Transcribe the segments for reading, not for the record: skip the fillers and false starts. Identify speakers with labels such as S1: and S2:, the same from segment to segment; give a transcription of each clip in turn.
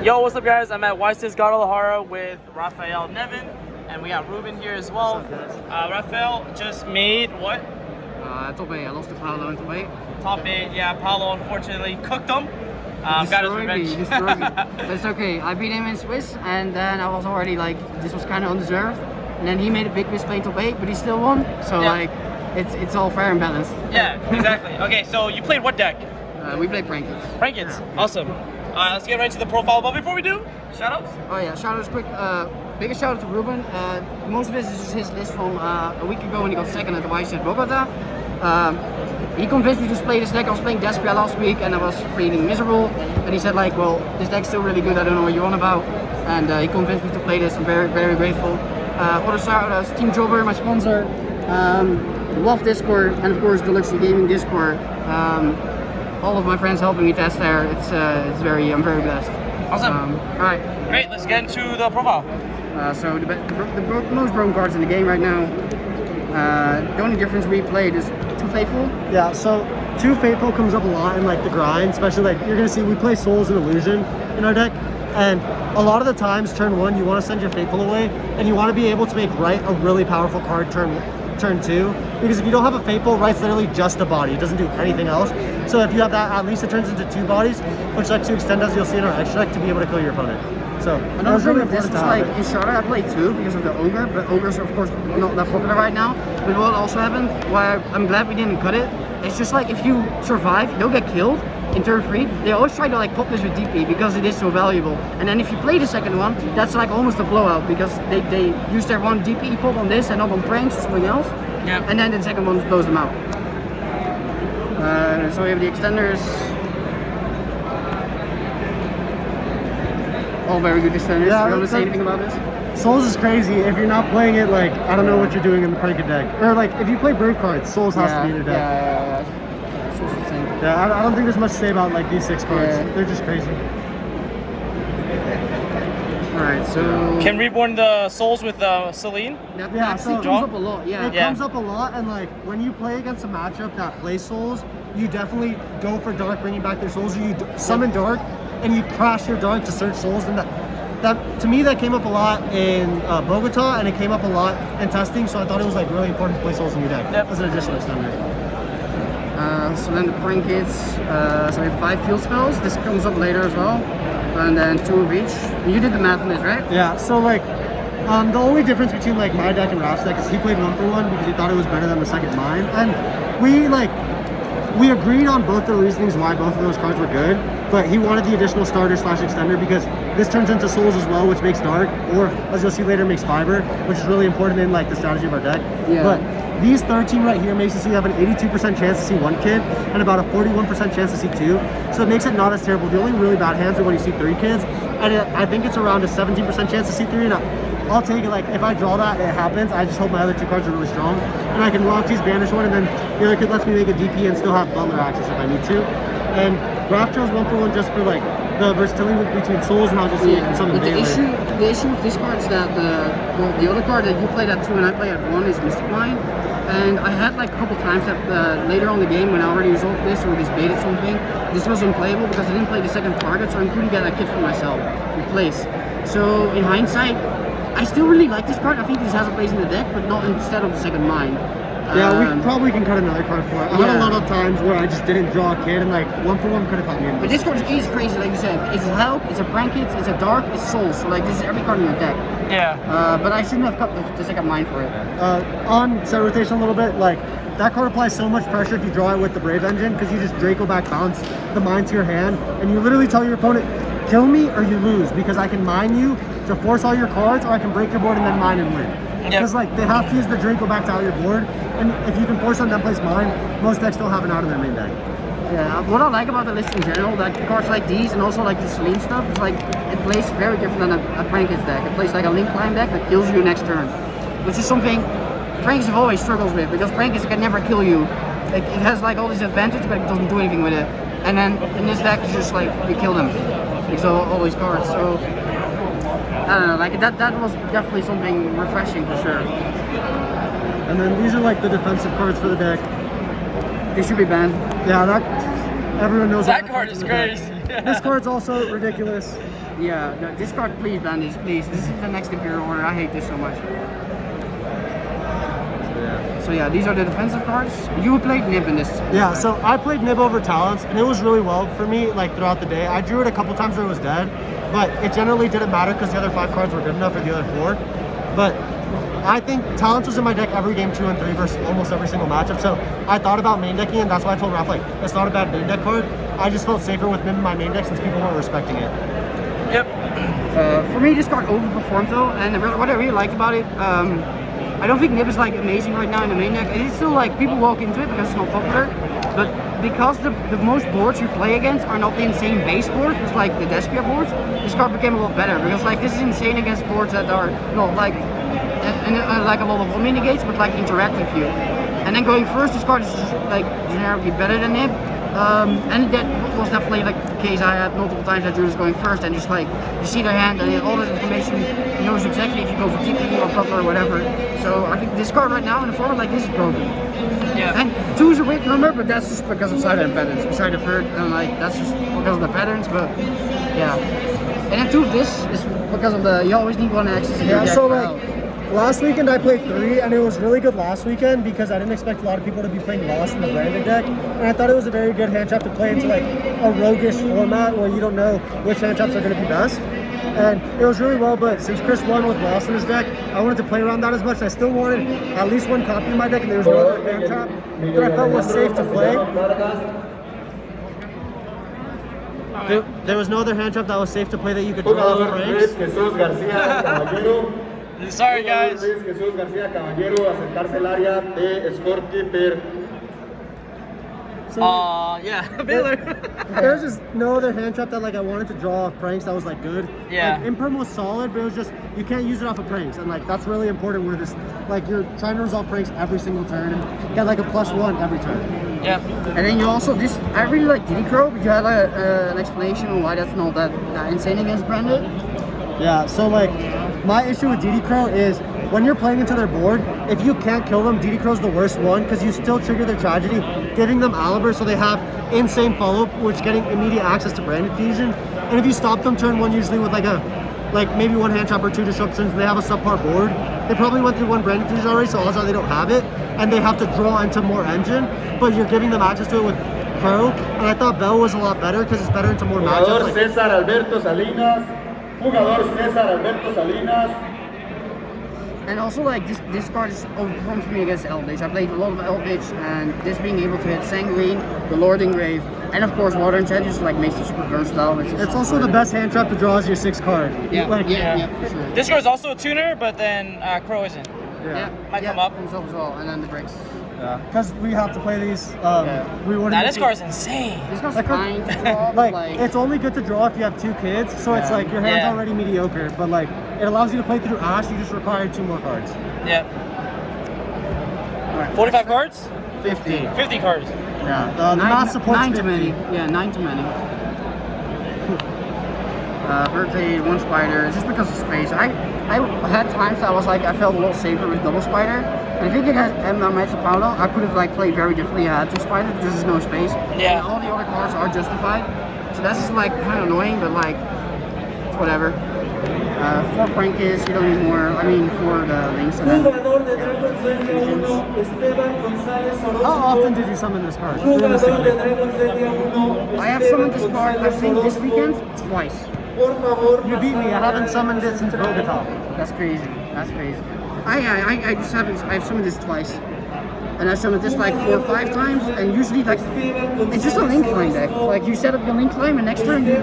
S1: Yo, what's up guys? I'm at YCS Guadalajara with Raphael Neven, and we got Ruben here as well.
S2: What's up, guys?
S1: Raphael just made what?
S2: Top 8. I lost to Paolo in top 8.
S1: Top 8, yeah. Paulo unfortunately cooked him. Got his revenge.
S2: Destroyed me. But it's okay. I beat him in Swiss, and then I was already like, this was kind of undeserved. And then he made a big misplay in top 8, but he still won. So
S1: yeah.
S2: like, it's all fair and balanced.
S1: Yeah, exactly. Okay, so you played what deck?
S2: We played Prankets.
S1: Prankets. Yeah. Awesome. Let's get right to the profile. But before we do, shoutouts.
S2: Oh yeah, shoutouts quick. Biggest shout out to Ruben. Most of this is just his list from a week ago when he got second at the YCS Bogota. He convinced me to play this deck. I was playing Despia last week and I was feeling miserable. And he said like, well, this deck's still really good. I don't know what you're on about. And he convinced me to play this. I'm very, very grateful. Other shoutouts, Team Jobber, my sponsor. Love Discord, and of course Deluxe Gaming Discord. All of my friends helping me test there. I'm very blessed.
S1: Awesome.
S2: All right.
S1: Great. Let's get into the profile.
S2: So the most broken cards in the game right now. The only difference we played is 2 Faithful.
S3: Yeah. So 2 Faithful comes up a lot in like the grind, especially like you're gonna see we play Souls and Illusion in our deck, and a lot of the times turn 1 you want to send your Faithful away, and you want to be able to make Right a really powerful card turn 2, because if you don't have a Faithful, Right's literally just a body. It doesn't do anything else. So if you have that, at least it turns into 2 bodies, which like to extend, as you'll see in our extra deck, to be able to kill your opponent. So
S2: another thing of this was like in Charlotte I played 2 because of the Ogre, but Ogres are of course not that popular right now. But what also happened, why I'm glad we didn't cut it, it's just like if you survive, you'll get killed in turn 3. They always try to like pop this with DP because it is so valuable. And then if you play the second one, that's like almost a blowout because they use their one DP pop on this and not on pranks or something else.
S1: Yeah.
S2: And then the second one blows them out. So we have the extenders. All very good extenders.
S3: Yeah,
S2: you want to say anything about this?
S3: Souls is crazy. If you're not playing it, like, I don't know what you're doing in the Pranket deck. Or like, if you play Brave cards, Souls has to be in your deck.
S2: Yeah. Souls is insane.
S3: Yeah, I don't think there's much to say about like these 6 cards. Yeah. They're just crazy.
S2: Alright, so...
S1: Can Reborn the Souls with Celine?
S2: That
S3: yeah,
S2: actually
S3: so
S2: comes up a lot, yeah.
S3: It comes up a lot, and like, when you play against a matchup that plays Souls, you definitely go for Dark, bringing back their Souls, or you summon Dark, and you crash your Dark to search Souls, and that to me, that came up a lot in Bogota, and it came up a lot in testing, so I thought it was like really important to play Souls in your deck as an additional extender.
S2: So then the Prankets, so we have 5 field spells. This comes up later as well. And then 2 of each. You did the math on this, right?
S3: Yeah, so like, the only difference between like my deck and Raf's deck is he played 1 for 1 because he thought it was better than the second mine. And we agreed on both the reasonings why both of those cards were good, but he wanted the additional starter / extender because this turns into Souls as well, which makes Dark, or as you'll see later, makes Fiber, which is really important in like the strategy of our deck.
S2: Yeah.
S3: But these 13 right here makes it so you have an 82% chance to see 1 kid and about a 41% chance to see 2. So it makes it not as terrible. The only really bad hands are when you see 3 kids, and I think it's around a 17% chance to see 3. And I'll take it. Like if I draw that, it happens. I just hope my other 2 cards are really strong, and I can lock these banish one, and then the other kid lets me make a DP and still have butler access if I need to. And Raph chose 1 for 1 just for like the versatility between Souls and how just see it and some of
S2: the issue with this card is that the other card that you played at 2 and I played at 1 is Mystic Mine. And I had like a couple times that later on in the game when I already resolved this or just baited something, this was unplayable because I didn't play the second target, so I couldn't get a kit for myself in place. So in hindsight, I still really like this card. I think this has a place in the deck, but not instead of the second mine.
S3: Yeah, we probably can cut another card for it. I had a lot of times where I just didn't draw a kid, and like 1 for 1 could have helped me.
S2: But this card is crazy, like you said. It's a help, it's a Prankets, it's a Dark, it's Souls. So like this is every card in your deck.
S1: Yeah.
S2: But I shouldn't have cut the second mine for it.
S3: On set rotation a little bit, like that card applies so much pressure if you draw it with the Brave Engine, because you just Draco back bounce the mine to your hand, and you literally tell your opponent, kill me or you lose, because I can mine you to force all your cards, or I can break your board and then mine and win. Because like they have to use the Draco back to out your board, and if you can force them then place mine, most decks still have an out of their main deck.
S2: Yeah, what I like about the list in general, like cards like these and also like the Celine stuff, it's like it plays very different than a Prankets deck. It plays like a Link Climb deck that kills you next turn, which is something Prankets have always struggled with, because Prankets can never kill you. It has like all this advantage, but it doesn't do anything with it. And then in this deck, it's just like you kill them because of all these cards. So I don't know, like that was definitely something refreshing for sure.
S3: And then these are like the defensive cards for the deck.
S2: They should be banned.
S3: Yeah, that everyone knows
S1: that card is crazy.
S3: This card's also ridiculous.
S2: Yeah, no, discard please, Bandits, please. This is the next Imperial Order. I hate this so much. So yeah, these are the defensive cards. You played Nib in this.
S3: Yeah, so I played Nib over Talents, and it was really well for me, like, throughout the day. I drew it a couple times where it was dead, but it generally didn't matter because the other 5 cards were good enough for the other 4. But I think Talents was in my deck every game 2 and 3 versus almost every single matchup. So I thought about main decking, and that's why I told Raph, like, it's not a bad main deck card. I just felt safer with Nib in my main deck since people weren't respecting it.
S1: Yep.
S2: For me, this card overperformed though, and what I really liked about it, I don't think Nib is like amazing right now in the main deck. It is still like people walk into it because it's not popular, but because the most boards you play against are not the insane base boards, it's like the Despia boards, this card became a lot better because like this is insane against boards that are not like like a lot of mini gates, but like interact with you. And then going first, this card is just like generically better than Nib. And that was definitely like the case. I had multiple times that Drew was going first, and just like you see their hand and all that information, he knows exactly if you go for TP or Butler or whatever. So I think this card right now in the format like this is broken.
S1: Yeah.
S2: And 2 is a weak number, but that's just because of sidehand patterns. Beside the third, and like that's just because of the patterns. But yeah. And then 2 of this is because of the you always need 1 access.
S3: Yeah, so like last weekend I played 3, and it was really good last weekend because I didn't expect a lot of people to be playing Lost in the branded deck, and I thought it was a very good hand trap to play into like a roguish format where you don't know which hand traps are going to be best. And it was really well, but since Chris won with Lost in his deck, I wanted to play around that as much. I still wanted at least 1 copy in my deck, and there was no other hand trap that I felt was safe to play. There was no other hand trap that was safe to play that you could draw off ranks.
S1: Sorry, guys.
S4: Jesús García Caballero, acercarse al área de scorekeeper.
S3: So,
S1: yeah, Baylor.
S3: there was just no other hand trap that like I wanted to draw off pranks that was like good.
S1: Yeah.
S3: Like, Imperm was solid, but it was just you can't use it off of pranks, and like that's really important where this like you're trying to resolve pranks every single turn and get like a +1 every turn.
S1: Yep.
S2: And then you also I really like Diddy Crow, but you had an explanation on why that's not that insane against branded.
S3: Yeah. So like my issue with DD Crow is when you're playing into their board, if you can't kill them, DD Crow's the worst one because you still trigger their tragedy, giving them Aliber so they have insane follow-up, which getting immediate access to branded fusion. And if you stop them turn 1 usually with like maybe 1 hand trap or 2 disruptions, they have a subpar board. They probably went through 1 branded fusion already, so odds are they don't have it, and they have to draw into more engine. But you're giving them access to it with Crow, and I thought Bell was a lot better because it's better into more matchups. Like,
S4: César Alberto Salinas. Jugador César Alberto Salinas.
S2: And also, like, this card is overperformed for me against Eldritch. I played a lot of Eldritch, and this being able to hit Sanguine, the Lording Grave, and of course Water Enchantress like makes it super versatile.
S3: it's also the best hand trap to draw as your 6th card.
S2: Yeah,
S3: like,
S2: yeah, for sure.
S1: This card is also a tuner, but then Crow isn't. Might come up.
S2: Comes up as well, and then the bricks.
S3: Yeah, because we have to play these. We wouldn't.
S1: Now this card is insane.
S2: This card's
S3: That card-
S2: fine to draw,
S3: like,
S2: like
S3: it's only good to draw if you have 2 kids, so it's like your hand's
S1: Yeah.
S3: already mediocre, but like it allows you to play through Ash. You just require 2 more cards.
S1: Yep.
S2: Alright.
S1: 45 cards?
S3: 50.
S1: 50 cards.
S3: Yeah, the mass supports
S2: 9 too
S3: 50.
S2: many. Yeah, 9 too many. Birthday, 1 spider, just because of space. I had times that I was like, I felt a little safer with double spider. And I think against Match Paulo, I could have like played very differently. I had 2 spiders, because there's no space.
S1: Yeah.
S2: And all the other cards are justified. So that's just like kind of annoying, but like, it's whatever. 4 Prankis, you don't need more. I mean, 4 the links. And then,
S3: How often did you summon this card?
S2: I have summoned this card, I think this weekend, twice.
S3: You beat me. I haven't summoned it since Bogota.
S2: That's crazy. That's crazy. I just haven't. I've summoned this twice, and I summoned this like 4 or 5 times. And usually, like, it's just a link climb deck. Like you set up your link climb, and next turn you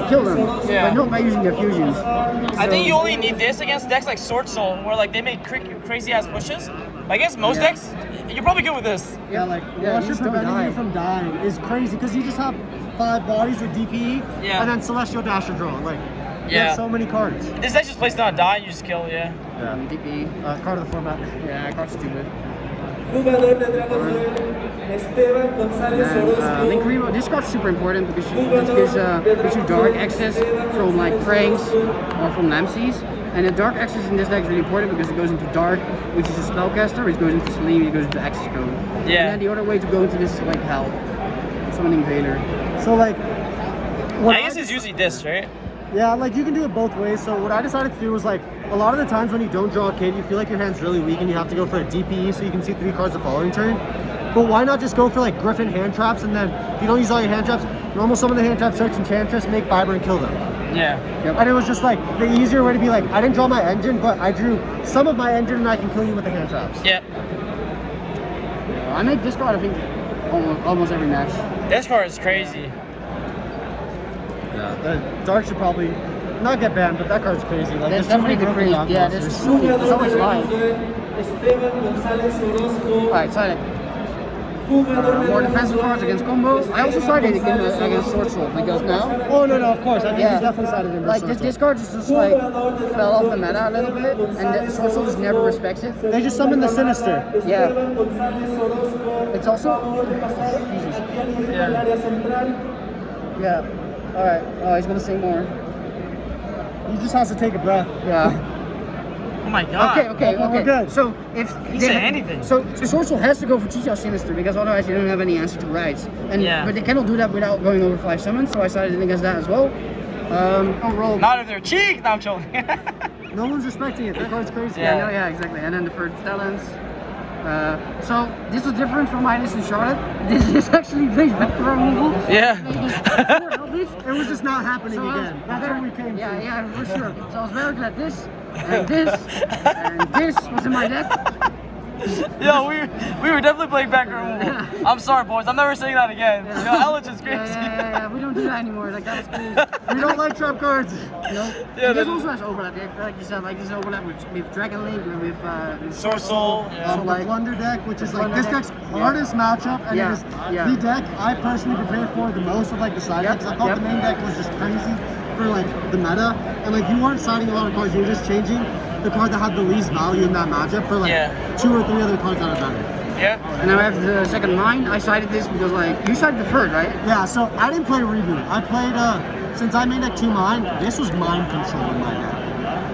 S2: kill them.
S1: Yeah.
S2: But not by using their fusions.
S1: I think you only need this against decks like Sword Soul, where like they make crazy ass pushes. But against most decks, you're probably good with this.
S3: Yeah, like
S2: Yeah,
S3: Lusher
S2: you just don't
S3: preventing
S2: die.
S3: you from dying is crazy because you just have 5 bodies with DPE
S1: Yeah.
S3: and then Celestial Dasher draw. Like, you
S1: Yeah.
S3: have so many cards.
S1: This deck just plays down die, and you just kill. Yeah.
S2: DP.
S3: Card of the format.
S2: Yeah, card's stupid.
S4: Jugador de Dragon Esteban González Orozco.
S2: Link Removal. This card's super important because it gives you dark access from like Pranks or from Lamseys. And the dark access in this deck is really important because it goes into dark, which is a spellcaster, which goes into Sleeve, it goes into access code.
S1: Yeah.
S2: And then the other way to go into this is like Hell. Summoning Vader.
S3: So like, when
S1: I guess it's usually this, right?
S3: Yeah, like you can do it both ways. So what I decided to do was like a lot of the times when you don't draw a kid, you feel like your hand's really weak and you have to go for a DPE so you can see 3 cards the following turn. But why not just go for like Griffin hand traps, and then if you don't use all your hand traps, normal summon the hand trap, search Enchantress, make Fiber and kill them.
S1: Yeah.
S3: And it was just like the easier way to be like, I didn't draw my engine, but I drew some of my engine and I can kill you with the hand traps.
S1: Yeah.
S2: I make this card, I think, almost every match.
S1: This card is crazy.
S3: Yeah. The Dark should probably not get banned, but that card's crazy. Like,
S2: That's
S3: there's too many
S2: definitely the
S3: broken
S2: crazy. Yeah,
S3: blockbusters.
S2: there's always live. Alright, silent. More defensive cards against combo. I also sided against Sword Soul because now.
S3: Oh no, of course. I think
S2: Yeah.
S3: he's definitely sided in
S2: Like this card just like fell off the meta a little bit, and the Sword Soul just never respects it.
S3: They just summoned the Sinister.
S2: Yeah. It's also. Jesus. Yeah. All right. Oh, he's gonna say more.
S3: He just has to take a breath.
S2: Yeah.
S1: Oh my god.
S2: Okay.
S3: We're good.
S2: So if
S1: He said anything.
S2: So Sword Soul has to go for Yugioh Sinister because otherwise they don't have any answer to rights. And
S1: Yeah.
S2: but they cannot do that without going over 5 summons. So I sided against that as well. I'll roll.
S1: Not if they're cheeks. No, I'm joking.
S3: No one's respecting it. The card's crazy.
S1: Yeah.
S2: Yeah, exactly. And then the first talents. So this was different from Midas and Charlotte. This is actually based back removal.
S1: Yeah.
S3: It was just not happening
S2: So
S3: again. That's what we came to.
S2: Yeah, for sure. So I was very glad this and this and this was in my deck.
S1: Yo, we were definitely playing back removal. I'm sorry, boys. I'm never saying that again.
S2: Yeah.
S1: Yo, Ellich is crazy.
S2: Yeah. We don't do that anymore. Like that was crazy.
S3: We don't like trap cards.
S2: No.
S1: Yeah,
S2: This
S1: that-
S2: also has overlap. Like you said, like this overlap with Dragon Link, with
S1: Sword Soul. Yeah.
S3: The
S2: like-
S3: Plunder deck, which is like
S2: Plunder
S3: this
S2: deck.
S3: deck's hardest matchup, and
S2: Yeah.
S3: it is
S2: Yeah.
S3: the deck I personally prepared for the most of like the side
S2: Yep.
S3: decks. I thought the main deck was just crazy for like the meta, and like you weren't siding a lot of cards, you were just changing the card that had the least value in that matchup for like
S1: Yeah.
S3: 2 or 3 other cards that are better.
S1: Yeah.
S2: And now I have the second mine. I sided this because like you sided the third, right?
S3: Yeah, so I didn't play Reboot. I played since I made deck 2 mine, this was mind control in my deck.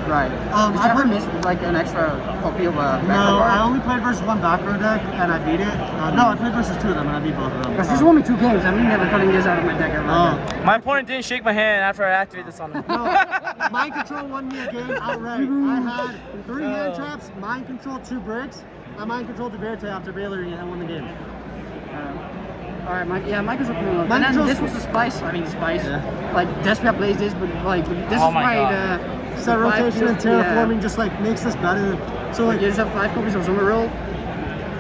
S2: Right.
S3: I
S2: Did you ever
S3: put-
S2: miss like an extra copy of a
S3: No, I only played versus 1 back row deck and I beat it. No, I played versus 2 of them and I beat both of them.
S2: Because this won me 2 games. I'm never cutting this out of my deck ever.
S3: Oh.
S1: My opponent didn't shake my hand after I activated this on him.
S3: No, mind control won me a game outright. I had 3 hand traps, mind control 2 bricks. I mind controlled the Verte after bailoring it and won the game.
S2: Alright, Mike is opening up.
S3: Mind
S2: And then
S3: control's-
S2: this was the spice. I mean, the spice.
S3: Yeah.
S2: Like, Despia plays this, but like, this
S1: Oh
S2: is
S1: my
S2: why
S1: God.
S3: Set
S2: the
S3: rotation and
S2: 5
S3: terraforming just like makes this better. So
S2: Yeah.
S3: like,
S2: You just have 5 copies of Summer Roll.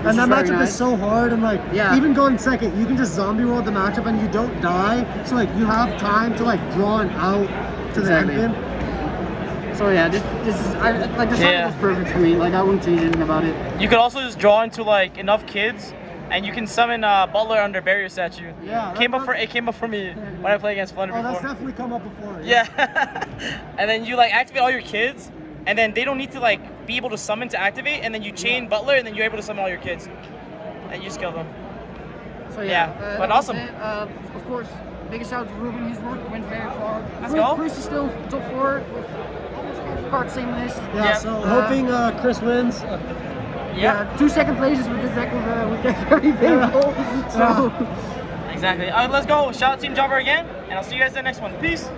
S3: and that matchup is so hard, and like
S2: Yeah.
S3: even going second, you can just zombie roll the matchup and you don't die. So like you have time to like draw an out to the end
S2: Exactly.
S3: game.
S2: So yeah, this is, like, the
S1: Yeah.
S2: side was perfect for me. Like, I wouldn't change anything about it.
S1: You could also just draw into like enough kids, and you can summon Butler under Barrier Statue.
S3: Yeah,
S1: It came up for me when I played against Flunder
S3: Oh, that's
S1: before.
S3: definitely come up before.
S1: Yeah. And then you like activate all your kids, and then they don't need to like be able to summon to activate, and then you chain Butler, and then you're able to summon all your kids, and you just kill them.
S2: So
S1: Yeah,
S2: yeah,
S1: but
S2: that was
S1: awesome.
S2: it. Of course, biggest shout out to Ruben. His work went very far.
S1: Let's go.
S2: Chris is still top 4. Card same list.
S3: Yeah.
S1: Yeah.
S3: So hoping Chris wins.
S1: Yeah.
S2: 2 second places with this deck would get very painful. So.
S1: Exactly. Let's go. Shout out Team Jobber again, and I'll see you guys in the next one. Peace.